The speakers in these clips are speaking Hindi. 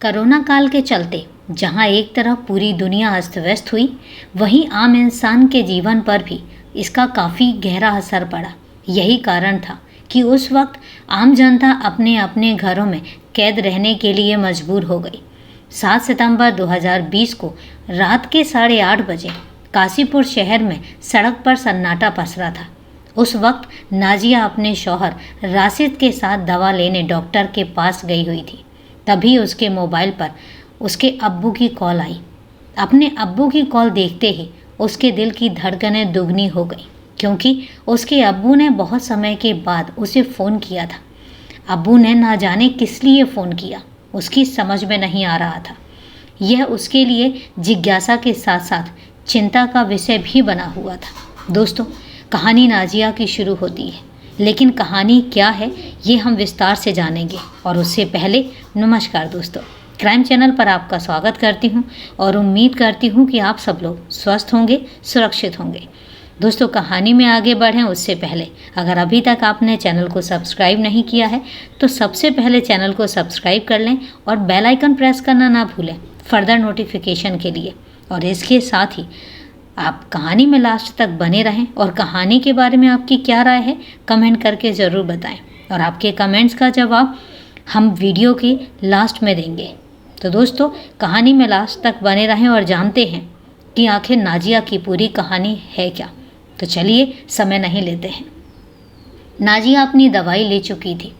कोरोना काल के चलते जहां एक तरफ पूरी दुनिया अस्त व्यस्त हुई, वहीं आम इंसान के जीवन पर भी इसका काफ़ी गहरा असर पड़ा। यही कारण था कि उस वक्त आम जनता अपने अपने घरों में कैद रहने के लिए मजबूर हो गई। 7 सितंबर 2020 को रात के 8:30 बजे काशीपुर शहर में सड़क पर सन्नाटा पसरा था। उस वक्त नाजिया अपने शौहर राशिद के साथ दवा लेने डॉक्टर के पास गई हुई थी। तभी उसके मोबाइल पर उसके अब्बू की कॉल आई। अपने अब्बू की कॉल देखते ही उसके दिल की धड़कनें दुगनी हो गई, क्योंकि उसके अब्बू ने बहुत समय के बाद उसे फ़ोन किया था। अब्बू ने ना जाने किस लिए फ़ोन किया, उसकी समझ में नहीं आ रहा था। यह उसके लिए जिज्ञासा के साथ साथ चिंता का विषय भी बना हुआ था। दोस्तों, कहानी नाजिया की शुरू होती है, लेकिन कहानी क्या है ये हम विस्तार से जानेंगे। और उससे पहले नमस्कार दोस्तों, क्राइम चैनल पर आपका स्वागत करती हूँ और उम्मीद करती हूँ कि आप सब लोग स्वस्थ होंगे, सुरक्षित होंगे। दोस्तों, कहानी में आगे बढ़ें उससे पहले अगर अभी तक आपने चैनल को सब्सक्राइब नहीं किया है तो सबसे पहले चैनल को सब्सक्राइब कर लें और बेल आइकन प्रेस करना ना भूलें फर्दर नोटिफिकेशन के लिए। और इसके साथ ही आप कहानी में लास्ट तक बने रहें और कहानी के बारे में आपकी क्या राय है कमेंट करके ज़रूर बताएं, और आपके कमेंट्स का जवाब हम वीडियो के लास्ट में देंगे। तो दोस्तों, कहानी में लास्ट तक बने रहें और जानते हैं कि आखिर नाजिया की पूरी कहानी है क्या। तो चलिए समय नहीं लेते हैं। नाजिया अपनी दवाई ले चुकी थी।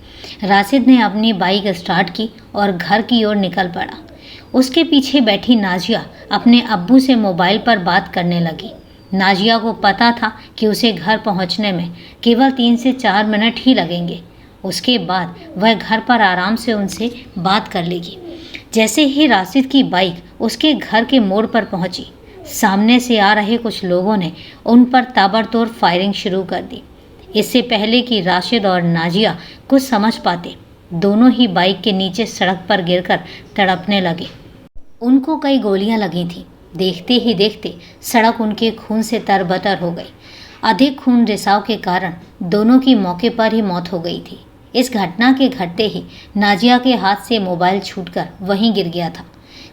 राशिद ने अपनी बाइक स्टार्ट की और घर की ओर निकल पड़ा। उसके पीछे बैठी नाजिया अपने अब्बू से मोबाइल पर बात करने लगी। नाजिया को पता था कि उसे घर पहुंचने में केवल 3 से 4 मिनट ही लगेंगे। उसके बाद वह घर पर आराम से उनसे बात कर लेगी। जैसे ही राशिद की बाइक उसके घर के मोड़ पर पहुंची, सामने से आ रहे कुछ लोगों ने उन पर ताबड़तोड़ फायरिंग शुरू कर दी। इससे पहले कि राशिद और नाजिया कुछ समझ पाते, दोनों ही बाइक के नीचे सड़क पर गिरकर तड़पने लगे। उनको कई गोलियां लगी थीं। देखते ही देखते सड़क उनके खून से तरबतर हो गई। अधिक खून रिसाव के कारण दोनों की मौके पर ही मौत हो गई थी। इस घटना के घटते ही नाजिया के हाथ से मोबाइल छूटकर वहीं गिर गया था।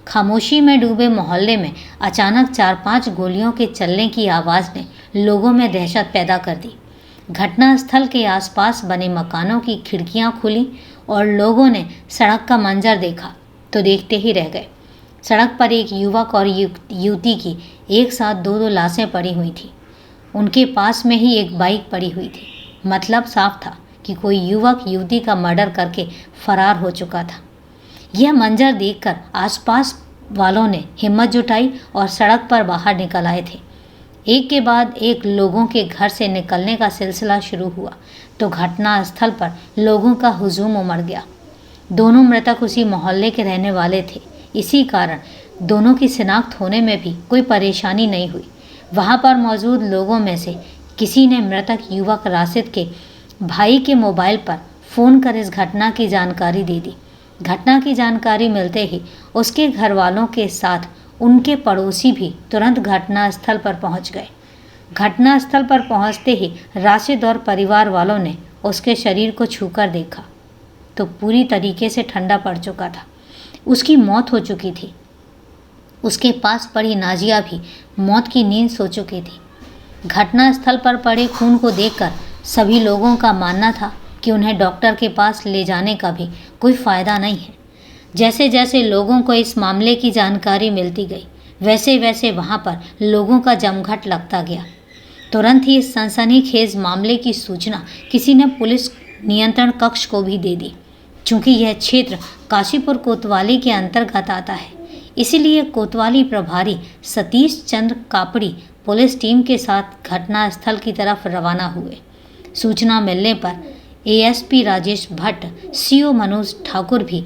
खामोशी में डूबे मोहल्ले में अचानक 4-5 गोलियों के चलने की आवाज़ ने लोगों में दहशत पैदा कर दी। घटनास्थल के आसपास बने मकानों की खिड़कियां खुली और लोगों ने सड़क का मंजर देखा तो देखते ही रह गए। सड़क पर एक युवक और युवती की एक साथ 2-2 लाशें पड़ी हुई थी। उनके पास में ही एक बाइक पड़ी हुई थी। मतलब साफ था कि कोई युवक युवती का मर्डर करके फरार हो चुका था। यह मंजर देखकर आसपास वालों ने हिम्मत जुटाई और सड़क पर बाहर निकल आए थे। एक के बाद एक लोगों के घर से निकलने का सिलसिला शुरू हुआ तो घटनास्थल पर लोगों का हुजूम उमड़ गया। दोनों मृतक उसी मोहल्ले के रहने वाले थे। इसी कारण दोनों की शिनाख्त होने में भी कोई परेशानी नहीं हुई। वहाँ पर मौजूद लोगों में से किसी ने मृतक युवक राशिद के भाई के मोबाइल पर फ़ोन कर इस घटना की जानकारी दे दी। घटना की जानकारी मिलते ही उसके घर वालों के साथ उनके पड़ोसी भी तुरंत घटनास्थल पर पहुंच गए। घटनास्थल पर पहुंचते ही राशिद और परिवार वालों ने उसके शरीर को छूकर देखा तो पूरी तरीके से ठंडा पड़ चुका था। उसकी मौत हो चुकी थी। उसके पास पड़ी नाजिया भी मौत की नींद सो चुकी थी। घटनास्थल पर पड़े खून को देखकर सभी लोगों का मानना था कि उन्हें डॉक्टर के पास ले जाने का भी कोई फ़ायदा नहीं है। जैसे जैसे लोगों को इस मामले की जानकारी मिलती गई, वैसे वैसे वहाँ पर लोगों का जमघट लगता गया। तुरंत ही इस सनसनीखेज मामले की सूचना किसी ने पुलिस नियंत्रण कक्ष को भी दे दी। चूँकि यह क्षेत्र काशीपुर कोतवाली के अंतर्गत आता है, इसीलिए कोतवाली प्रभारी सतीश चंद्र कापड़ी पुलिस टीम के साथ घटनास्थल की तरफ रवाना हुए। सूचना मिलने पर एएसपी राजेश भट्ट, सीओ मनोज ठाकुर भी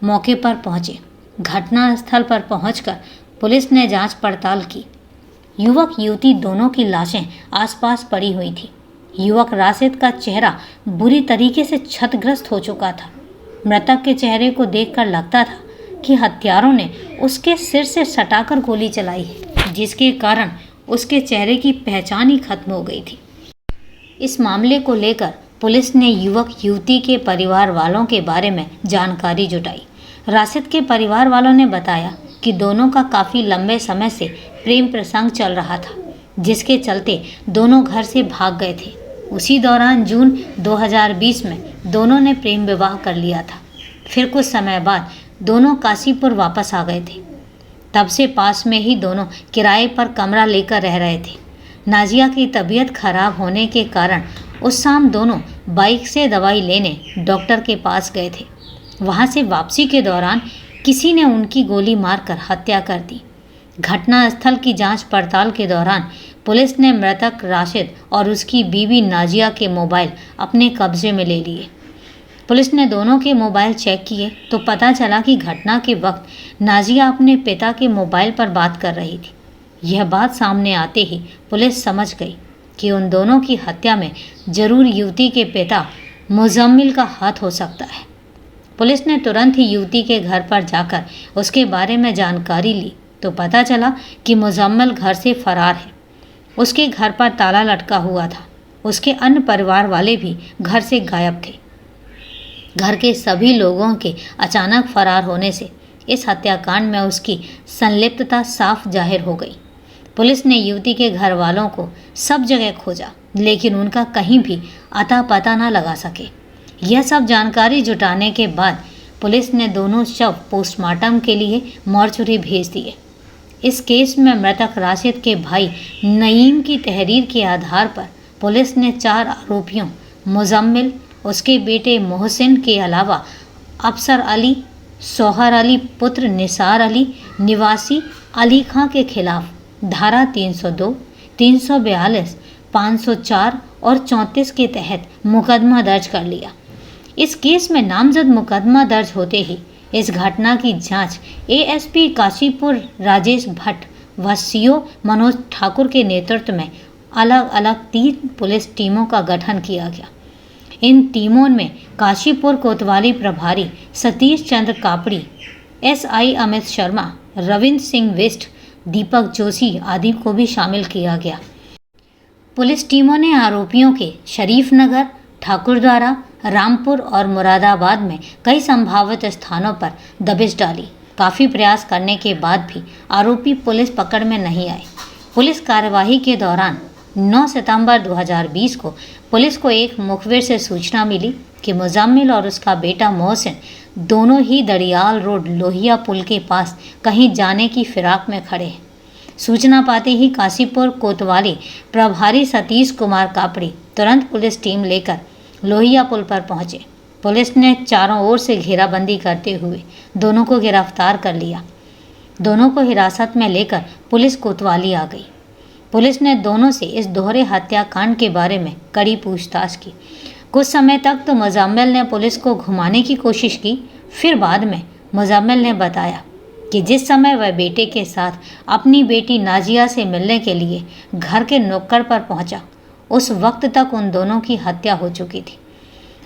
मौके पर पहुंचे। घटनास्थल पर पहुंचकर पुलिस ने जांच पड़ताल की। युवक युवती दोनों की लाशें आसपास पड़ी हुई थी। युवक राशिद का चेहरा बुरी तरीके से क्षतग्रस्त हो चुका था। मृतक के चेहरे को देखकर लगता था कि हत्यारों ने उसके सिर से सटाकर गोली चलाई है, जिसके कारण उसके चेहरे की पहचान ही खत्म हो गई थी। इस मामले को लेकर पुलिस ने युवक युवती के परिवार वालों के बारे में जानकारी जुटाई। राशिद के परिवार वालों ने बताया कि दोनों का काफ़ी लंबे समय से प्रेम प्रसंग चल रहा था, जिसके चलते दोनों घर से भाग गए थे। उसी दौरान जून 2020 में दोनों ने प्रेम विवाह कर लिया था। फिर कुछ समय बाद दोनों काशीपुर वापस आ गए थे। तब से पास में ही दोनों किराए पर कमरा लेकर रह रहे थे। नाजिया की तबीयत खराब होने के कारण उस शाम दोनों बाइक से दवाई लेने डॉक्टर के पास गए थे। वहां से वापसी के दौरान किसी ने उनकी गोली मारकर हत्या कर दी। घटनास्थल की जांच पड़ताल के दौरान पुलिस ने मृतक राशिद और उसकी बीवी नाजिया के मोबाइल अपने कब्जे में ले लिए। पुलिस ने दोनों के मोबाइल चेक किए तो पता चला कि घटना के वक्त नाजिया अपने पिता के मोबाइल पर बात कर रही थी। यह बात सामने आते ही पुलिस समझ गई कि उन दोनों की हत्या में जरूर युवती के पिता मुजम्मिल का हाथ हो सकता है। पुलिस ने तुरंत ही युवती के घर पर जाकर उसके बारे में जानकारी ली तो पता चला कि मुजम्मिल घर से फरार है। उसके घर पर ताला लटका हुआ था। उसके अन्य परिवार वाले भी घर से गायब थे। घर के सभी लोगों के अचानक फरार होने से इस हत्याकांड में उसकी संलिप्तता साफ जाहिर हो गई। पुलिस ने युवती के घर वालों को सब जगह खोजा, लेकिन उनका कहीं भी अता पता न लगा सके। यह सब जानकारी जुटाने के बाद पुलिस ने दोनों शव पोस्टमार्टम के लिए मॉर्चरी भेज दिए। इस केस में मृतक राशिद के भाई नईम की तहरीर के आधार पर पुलिस ने 4 आरोपियों मुजम्मिल, उसके बेटे मोहसिन के अलावा अफसर अली, सोहर अली पुत्र निसार अली निवासी अली खां के खिलाफ धारा 302, 342, 504 और 34 के तहत मुकदमा दर्ज कर लिया। इस केस में नामजद मुकदमा दर्ज होते ही इस घटना की जांच एएसपी काशीपुर राजेश भट्ट व सीओ मनोज ठाकुर के नेतृत्व में अलग अलग 3 पुलिस टीमों का गठन किया गया। इन टीमों में काशीपुर कोतवाली प्रभारी सतीश चंद्र कापड़ी, एसआई अमित शर्मा, रविंद्र सिंह वेस्ट, दीपक जोशी आदि को भी शामिल किया गया। पुलिस टीमों ने आरोपियों के शरीफ नगर, ठाकुरद्वारा, रामपुर और मुरादाबाद में कई संभावित स्थानों पर दबिश डाली। काफ़ी प्रयास करने के बाद भी आरोपी पुलिस पकड़ में नहीं आए। पुलिस कार्यवाही के दौरान 9 सितंबर 2020 को पुलिस को एक मुखबिर से सूचना मिली कि मुजम्मिल और उसका बेटा मोहसिन दोनों ही दड़ियाल रोड लोहिया पुल के पास कहीं जाने की फिराक में खड़े हैं। सूचना पाते ही काशीपुर कोतवाली प्रभारी सतीश कुमार कापड़ी तुरंत पुलिस टीम लेकर लोहिया पुल पर पहुंचे। पुलिस ने चारों ओर से घेराबंदी करते हुए दोनों को गिरफ्तार कर लिया। दोनों को हिरासत में लेकर पुलिस कोतवाली आ गई। पुलिस ने दोनों से इस दोहरे हत्याकांड के बारे में कड़ी पूछताछ की। कुछ समय तक तो मुजम्मिल ने पुलिस को घुमाने की कोशिश की। फिर बाद में मुजम्मिल ने बताया कि जिस समय वह बेटे के साथ अपनी बेटी नाजिया से मिलने के लिए घर के नुक्कड़ पर पहुंचा, उस वक्त तक उन दोनों की हत्या हो चुकी थी।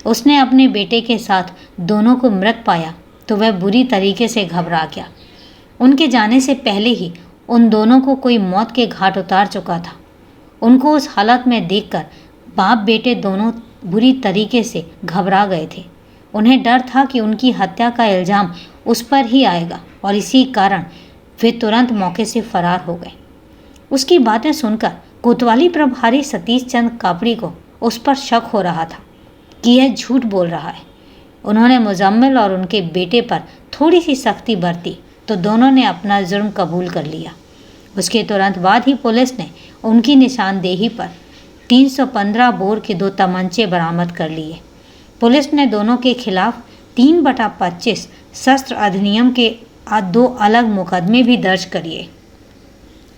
उसने अपने बेटे के साथ दोनों को मृत पाया तो वह बुरी तरीके से घबरा गया। उनके जाने से पहले ही उन दोनों को कोई मौत के घाट उतार चुका था। उनको उस हालत में देखकर बाप बेटे दोनों बुरी तरीके से घबरा गए थे। उन्हें डर था कि उनकी हत्या का इल्ज़ाम उस पर ही आएगा और इसी कारण वे तुरंत मौके से फरार हो गए। उसकी बातें सुनकर कोतवाली प्रभारी सतीश चंद्र कापड़ी को उस पर शक हो रहा था कि यह झूठ बोल रहा है। उन्होंने मुजम्मिल और उनके बेटे पर थोड़ी सी सख्ती बरती तो दोनों ने अपना जुर्म कबूल कर लिया। उसके तुरंत बाद ही पुलिस ने उनकी निशानदेही पर 315 बोर के 2 तमंचे बरामद कर लिए। पुलिस ने दोनों के खिलाफ 3/25 शस्त्र अधिनियम के 2 अलग मुकदमे भी दर्ज करिए।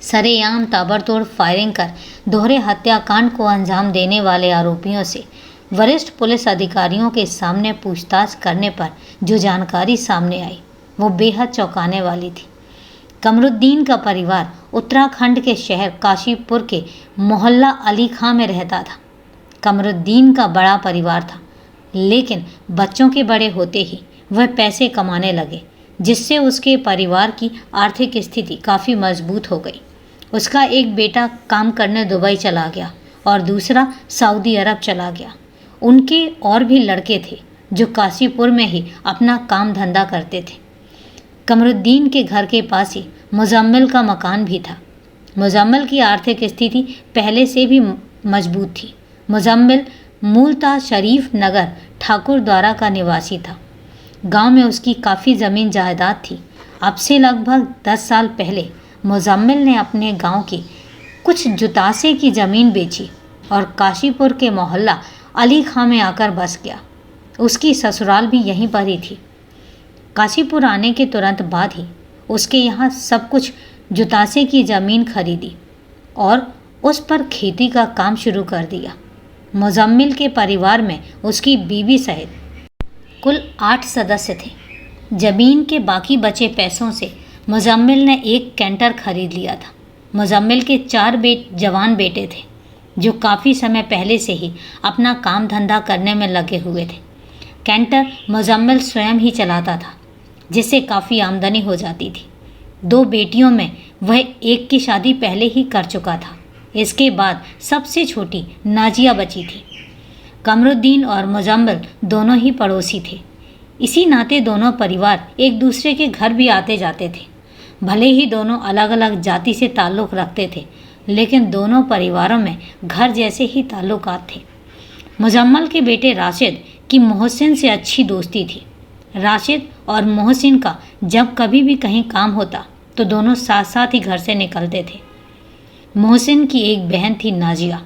सरेआम ताबड़तोड़ फायरिंग कर दोहरे हत्याकांड को अंजाम देने वाले आरोपियों से वरिष्ठ पुलिस अधिकारियों के सामने पूछताछ करने पर जो जानकारी सामने आई वो बेहद चौंकाने वाली थी। कमरुद्दीन का परिवार उत्तराखंड के शहर काशीपुर के मोहल्ला अली खां में रहता था। कमरुद्दीन का बड़ा परिवार था, लेकिन बच्चों के बड़े होते ही वह पैसे कमाने लगे, जिससे उसके परिवार की आर्थिक स्थिति काफ़ी मजबूत हो गई। उसका एक बेटा काम करने दुबई चला गया और दूसरा सऊदी अरब चला गया। उनके और भी लड़के थे जो काशीपुर में ही अपना काम धंधा करते थे। कमरुद्दीन के घर के पास ही मुजम्मिल का मकान भी था। मुजम्मिल की आर्थिक स्थिति पहले से भी मजबूत थी। मुजम्मिल मूलतः शरीफ नगर ठाकुरद्वारा का निवासी था। गांव में उसकी काफ़ी ज़मीन जायदाद थी। अब से लगभग 10 साल पहले मुजम्मिल ने अपने गांव की कुछ जुतासे की ज़मीन बेची और काशीपुर के मोहल्ला अली खां में आकर बस गया। उसकी ससुराल भी यहीं पर ही थी। काशीपुर आने के तुरंत बाद ही उसके यहाँ सब कुछ जुतासे की ज़मीन खरीदी और उस पर खेती का काम शुरू कर दिया। मुजम्मिल के परिवार में उसकी बीवी सहित कुल 8 सदस्य थे। ज़मीन के बाकी बचे पैसों से मुजम्मिल ने एक कैंटर खरीद लिया था। मुजम्मिल के 4 जवान बेटे थे जो काफ़ी समय पहले से ही अपना काम धंधा करने में लगे हुए थे। कैंटर मुजम्मिल स्वयं ही चलाता था, जिससे काफ़ी आमदनी हो जाती थी। 2 बेटियों में वह एक की शादी पहले ही कर चुका था। इसके बाद सबसे छोटी नाजिया बची थी। कमरुद्दीन और मुजम्मिल दोनों ही पड़ोसी थे। इसी नाते दोनों परिवार एक दूसरे के घर भी आते जाते थे। भले ही दोनों अलग अलग जाति से ताल्लुक़ रखते थे, लेकिन दोनों परिवारों में घर जैसे ही ताल्लुकात थे। मुजम्मिल के बेटे राशिद की मोहसिन से अच्छी दोस्ती थी। राशिद और मोहसिन का जब कभी भी कहीं काम होता तो दोनों साथ साथ ही घर से निकलते थे। मोहसिन की एक बहन थी नाजिया।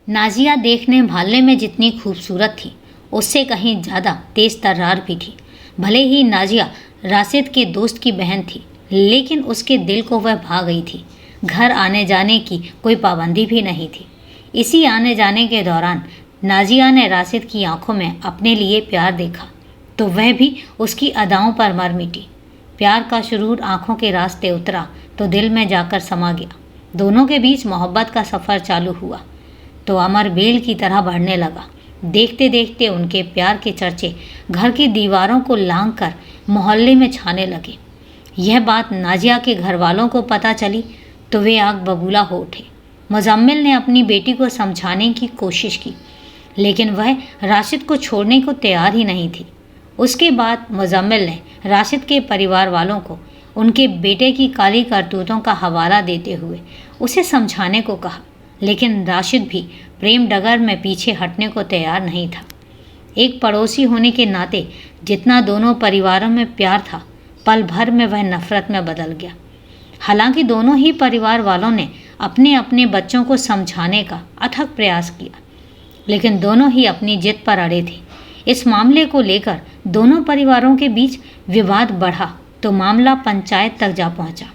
नाजिया देखने भालने में जितनी खूबसूरत थी, उससे कहीं ज़्यादा तेज़ तर्रार भी थी। भले ही नाजिया राशिद के दोस्त की बहन थी, लेकिन उसके दिल को वह भा गई थी। घर आने जाने की कोई पाबंदी भी नहीं थी। इसी आने जाने के दौरान नाजिया ने राशिद की आंखों में अपने लिए प्यार देखा तो वह भी उसकी अदाओं पर मर मिटी। प्यार का शुरूर आंखों के रास्ते उतरा तो दिल में जाकर समा गया। दोनों के बीच मोहब्बत का सफ़र चालू हुआ तो अमर बेल की तरह बढ़ने लगा। देखते देखते उनके प्यार के चर्चे घर की दीवारों को लांघ कर मोहल्ले में छाने लगे। यह बात नाजिया के घर वालों को पता चली तो वे आग बबूला हो उठे। मुजम्मिल ने अपनी बेटी को समझाने की कोशिश की, लेकिन वह राशिद को छोड़ने को तैयार ही नहीं थी। उसके बाद मुजम्मिल ने राशिद के परिवार वालों को उनके बेटे की काली करतूतों का हवाला देते हुए उसे समझाने को कहा, लेकिन राशिद भी प्रेम डगर में पीछे हटने को तैयार नहीं था। एक पड़ोसी होने के नाते जितना दोनों परिवारों में प्यार था, पल भर में वह नफरत में बदल गया। हालांकि दोनों ही परिवार वालों ने अपने अपने बच्चों को समझाने का अथक प्रयास किया, लेकिन दोनों ही अपनी जिद पर अड़े थे। इस मामले को लेकर दोनों परिवारों के बीच विवाद बढ़ा तो मामला पंचायत तक जा पहुंचा।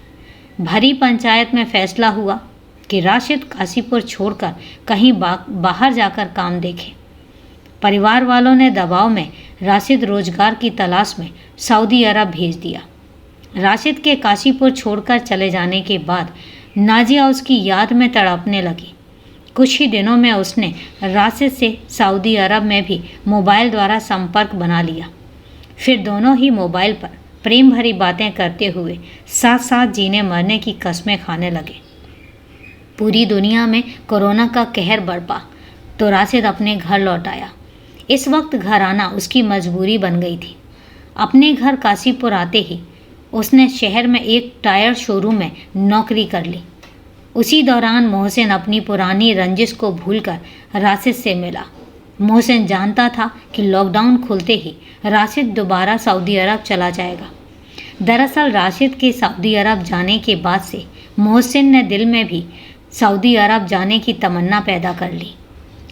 भरी पंचायत में फैसला हुआ कि राशिद काशीपुर छोड़कर कहीं बाहर जाकर काम देखे। परिवार वालों ने दबाव में राशिद रोजगार की तलाश में सऊदी अरब भेज दिया। राशिद के काशीपुर छोड़कर चले जाने के बाद नाजिया उसकी याद में तड़पने लगी। कुछ ही दिनों में उसने राशिद से सऊदी अरब में भी मोबाइल द्वारा संपर्क बना लिया। फिर दोनों ही मोबाइल पर प्रेम भरी बातें करते हुए साथ साथ जीने मरने की कस्में खाने लगे। पूरी दुनिया में कोरोना का कहर बढ़ा तो राशिद अपने घर लौट आया। इस वक्त घर आना उसकी मजबूरी बन गई थी। अपने घर काशीपुर आते ही उसने शहर में एक टायर शोरूम में नौकरी कर ली। उसी दौरान मोहसिन अपनी पुरानी रंजिश को भूलकर राशिद से मिला। मोहसिन जानता था कि लॉकडाउन खुलते ही राशिद दोबारा सऊदी अरब चला जाएगा। दरअसल राशिद के सऊदी अरब जाने के बाद से मोहसिन ने दिल में भी सऊदी अरब जाने की तमन्ना पैदा कर ली।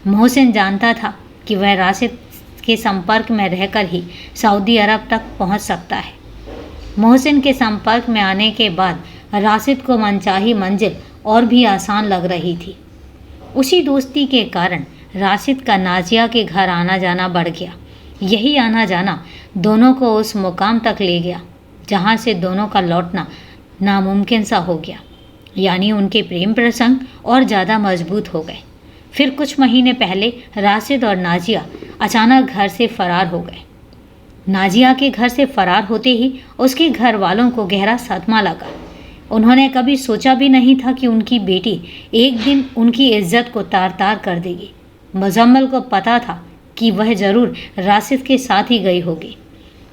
मोहसिन जानता था कि वह राशिद के संपर्क में रहकर ही सऊदी अरब तक पहुंच सकता है। मोहसिन के संपर्क में आने के बाद राशिद को मनचाही मंजिल और भी आसान लग रही थी। उसी दोस्ती के कारण राशिद का नाजिया के घर आना जाना बढ़ गया। यही आना जाना दोनों को उस मुकाम तक ले गया जहाँ से दोनों का लौटना नामुमकिन सा हो गया, यानी उनके प्रेम प्रसंग और ज़्यादा मजबूत हो गए। फिर कुछ महीने पहले राशिद और नाजिया अचानक घर से फरार हो गए। नाजिया के घर से फरार होते ही उसके घर वालों को गहरा सदमा लगा। उन्होंने कभी सोचा भी नहीं था कि उनकी बेटी एक दिन उनकी इज्जत को तार तार कर देगी। मुजम्मिल को पता था कि वह ज़रूर राशिद के साथ ही गई होगी।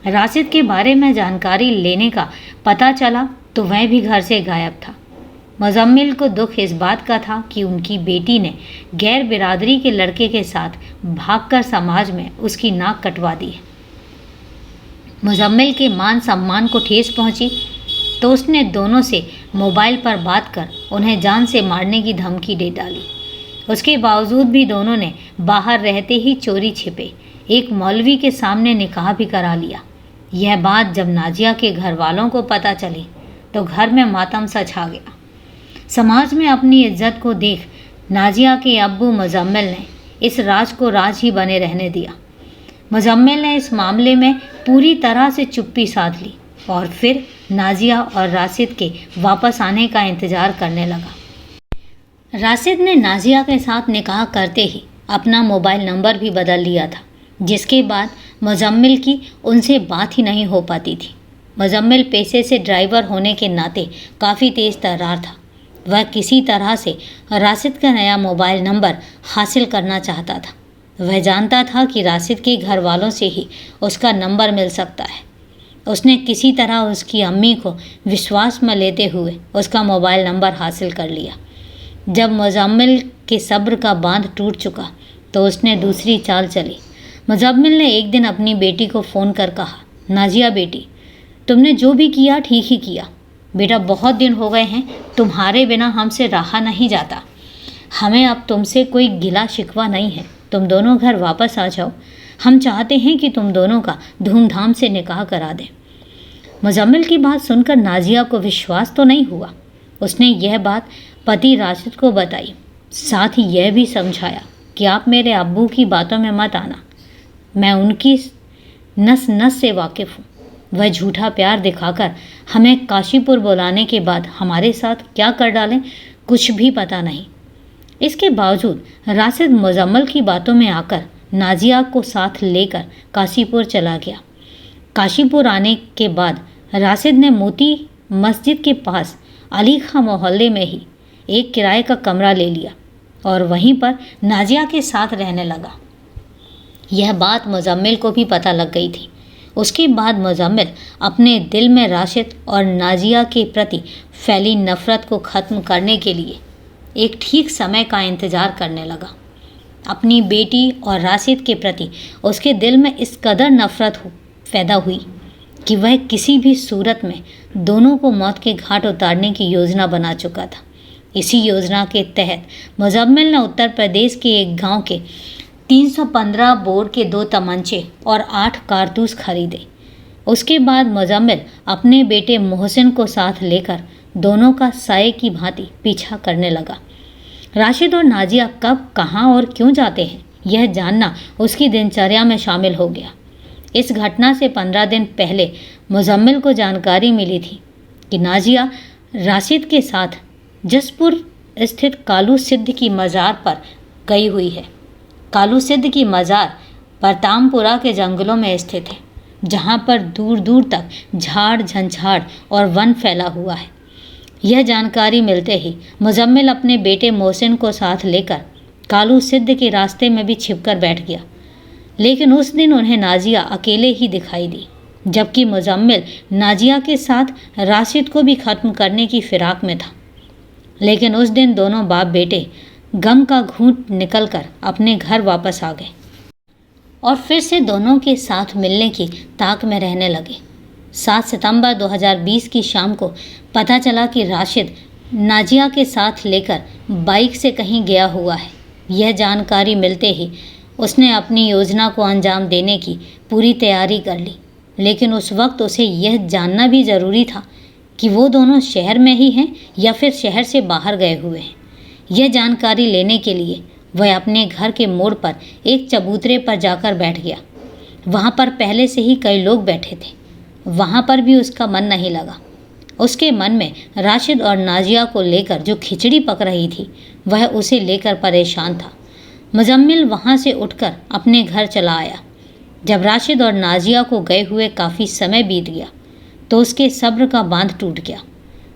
राशिद के बारे में जानकारी लेने का पता चला तो वह भी घर से गायब था। मुजम्मिल को दुख इस बात का था कि उनकी बेटी ने गैर बिरादरी के लड़के के साथ भागकर समाज में उसकी नाक कटवा दी है। मुजम्मिल के मान सम्मान को ठेस पहुंची तो उसने दोनों से मोबाइल पर बात कर उन्हें जान से मारने की धमकी दे डाली। उसके बावजूद भी दोनों ने बाहर रहते ही चोरी छिपे एक मौलवी के सामने निकाह भी करा लिया। यह बात जब नाजिया के घर वालों को पता चली तो घर में मातम सा छा गया। समाज में अपनी इज्जत को देख नाजिया के अब्बू मुजम्मिल ने इस राज को राज ही बने रहने दिया। मुजम्मिल ने इस मामले में पूरी तरह से चुप्पी साध ली और फिर नाजिया और राशिद के वापस आने का इंतज़ार करने लगा। राशिद ने नाजिया के साथ निकाह करते ही अपना मोबाइल नंबर भी बदल लिया था, जिसके बाद मुजम्मिल की उनसे बात ही नहीं हो पाती थी। मुजम्मिल पेशे से ड्राइवर होने के नाते काफ़ी तेज़ तर्रार था। वह किसी तरह से राशिद का नया मोबाइल नंबर हासिल करना चाहता था। वह जानता था कि राशिद के घर वालों से ही उसका नंबर मिल सकता है। उसने किसी तरह उसकी अम्मी को विश्वास में लेते हुए उसका मोबाइल नंबर हासिल कर लिया। जब मुजम्मिल के सब्र का बांध टूट चुका तो उसने दूसरी चाल चली। मुजम्मिल ने एक दिन अपनी बेटी को फ़ोन कर कहा, नाजिया बेटी, तुमने जो भी किया ठीक ही किया। बेटा, बहुत दिन हो गए हैं, तुम्हारे बिना हमसे रहा नहीं जाता। हमें अब तुमसे कोई गिला शिकवा नहीं है। तुम दोनों घर वापस आ जाओ। हम चाहते हैं कि तुम दोनों का धूमधाम से निकाह करा दें। मुजम्मिल की बात सुनकर नाजिया को विश्वास तो नहीं हुआ। उसने यह बात पति राशिद को बताई, साथ ही यह भी समझाया कि आप मेरे अब्बू की बातों में मत आना। मैं उनकी नस नस से वाकिफ़ हूँ। वह झूठा प्यार दिखाकर हमें काशीपुर बुलाने के बाद हमारे साथ क्या कर डालें, कुछ भी पता नहीं। इसके बावजूद राशिद मुजम्मिल की बातों में आकर नाजिया को साथ लेकर काशीपुर चला गया। काशीपुर आने के बाद राशिद ने मोती मस्जिद के पास अली खां मोहल्ले में ही एक किराए का कमरा ले लिया और वहीं पर नाजिया के साथ रहने लगा। यह बात मुजम्मिल को भी पता लग गई थी। उसके बाद मुजम्मिल अपने दिल में राशिद और नाजिया के प्रति फैली नफ़रत को ख़त्म करने के लिए एक ठीक समय का इंतज़ार करने लगा। अपनी बेटी और राशिद के प्रति उसके दिल में इस कदर नफ़रत पैदा हुई कि वह किसी भी सूरत में दोनों को मौत के घाट उतारने की योजना बना चुका था। इसी योजना के तहत मुजम्मिल ने उत्तर प्रदेश के एक गांव के 315 बोर के 2 तमंचे और 8 कारतूस खरीदे। उसके बाद मुजम्मिल अपने बेटे मोहसिन को साथ लेकर दोनों का साये की भांति पीछा करने लगा। राशिद और नाजिया कब, कहाँ और क्यों जाते हैं, यह जानना उसकी दिनचर्या में शामिल हो गया। इस घटना से 15 दिन पहले मुजम्मिल को जानकारी मिली थी कि नाजिया राशिद के साथ जसपुर स्थित कालू सिद्ध की मज़ार पर गई हुई है। कालू सिद्ध की मज़ार परतामपुरा के जंगलों में स्थित है, जहाँ पर दूर दूर तक झाड़ झंझाड़ और वन फैला हुआ है। यह जानकारी मिलते ही मुजम्मिल अपने बेटे मोहसिन को साथ लेकर कालू सिद्ध के रास्ते में भी छिपकर बैठ गया। लेकिन उस दिन उन्हें नाजिया अकेले ही दिखाई दी, जबकि मुजम्मिल नाजिया के साथ राशिद को भी ख़त्म करने की फिराक में था। लेकिन उस दिन दोनों बाप बेटे गम का घूंट निकलकर अपने घर वापस आ गए और फिर से दोनों के साथ मिलने की ताक में रहने लगे। 7 सितंबर 2020 की शाम को पता चला कि राशिद नाजिया के साथ लेकर बाइक से कहीं गया हुआ है। यह जानकारी मिलते ही उसने अपनी योजना को अंजाम देने की पूरी तैयारी कर ली। लेकिन उस वक्त उसे यह जानना भी ज़रूरी था कि वो दोनों शहर में ही हैं या फिर शहर से बाहर गए हुए हैं। यह जानकारी लेने के लिए वह अपने घर के मोड़ पर एक चबूतरे पर जाकर बैठ गया। वहाँ पर पहले से ही कई लोग बैठे थे। वहाँ पर भी उसका मन नहीं लगा। उसके मन में राशिद और नाजिया को लेकर जो खिचड़ी पक रही थी वह उसे लेकर परेशान था। मुजम्मिल वहाँ से उठकर अपने घर चला आया। जब राशिद और नाजिया को गए हुए काफ़ी समय बीत गया तो उसके सब्र का बांध टूट गया।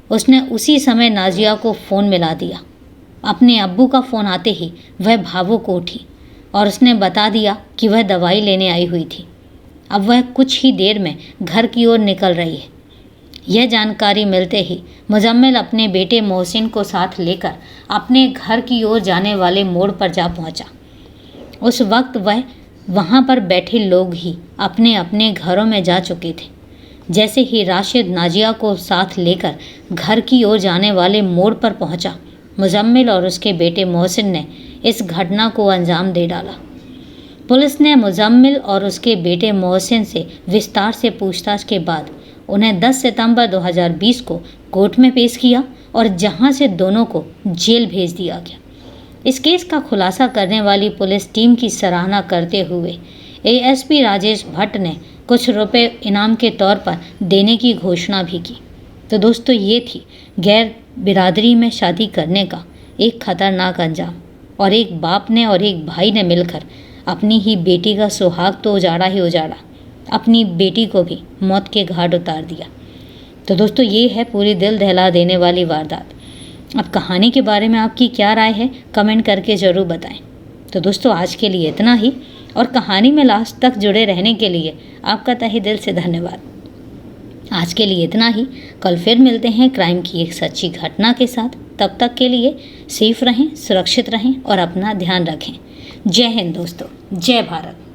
उसने उसी समय नाजिया को फ़ोन मिला दिया। अपने अब्बू का फ़ोन आते ही वह भावुक उठी और उसने बता दिया कि वह दवाई लेने आई हुई थी। अब वह कुछ ही देर में घर की ओर निकल रही है। यह जानकारी मिलते ही मुजम्मिल अपने बेटे मोहसिन को साथ लेकर अपने घर की ओर जाने वाले मोड़ पर जा पहुंचा। उस वक्त वह वहां पर बैठे लोग ही अपने अपने घरों में जा चुके थे। जैसे ही राशिद नाजिया को साथ लेकर घर की ओर जाने वाले मोड़ पर पहुंचा, मुजम्मिल और उसके बेटे मोहसिन ने इस घटना को अंजाम दे डाला। पुलिस ने मुजम्मिल और उसके बेटे मोहसिन से विस्तार से पूछताछ के बाद उन्हें 10 सितंबर 2020 को कोर्ट में पेश किया और जहां से दोनों को जेल भेज दिया गया। इस केस का खुलासा करने वाली पुलिस टीम की सराहना करते हुए एएसपी राजेश भट्ट ने कुछ रुपए इनाम के तौर पर देने की घोषणा भी की। तो दोस्तों, ये थी गैर बिरादरी में शादी करने का एक खतरनाक अंजाम, और एक बाप ने और एक भाई ने मिलकर अपनी ही बेटी का सुहाग तो उजाड़ा ही उजाड़ा, अपनी बेटी को भी मौत के घाट उतार दिया। तो दोस्तों, ये है पूरी दिल दहला देने वाली वारदात। अब कहानी के बारे में आपकी क्या राय है, कमेंट करके ज़रूर बताएं। तो दोस्तों, आज के लिए इतना ही, और कहानी में लास्ट तक जुड़े रहने के लिए आपका तहे दिल से धन्यवाद। आज के लिए इतना ही, कल फिर मिलते हैं क्राइम की एक सच्ची घटना के साथ। तब तक के लिए सेफ रहें, सुरक्षित रहें और अपना ध्यान रखें। जय हिंद दोस्तों, जय भारत।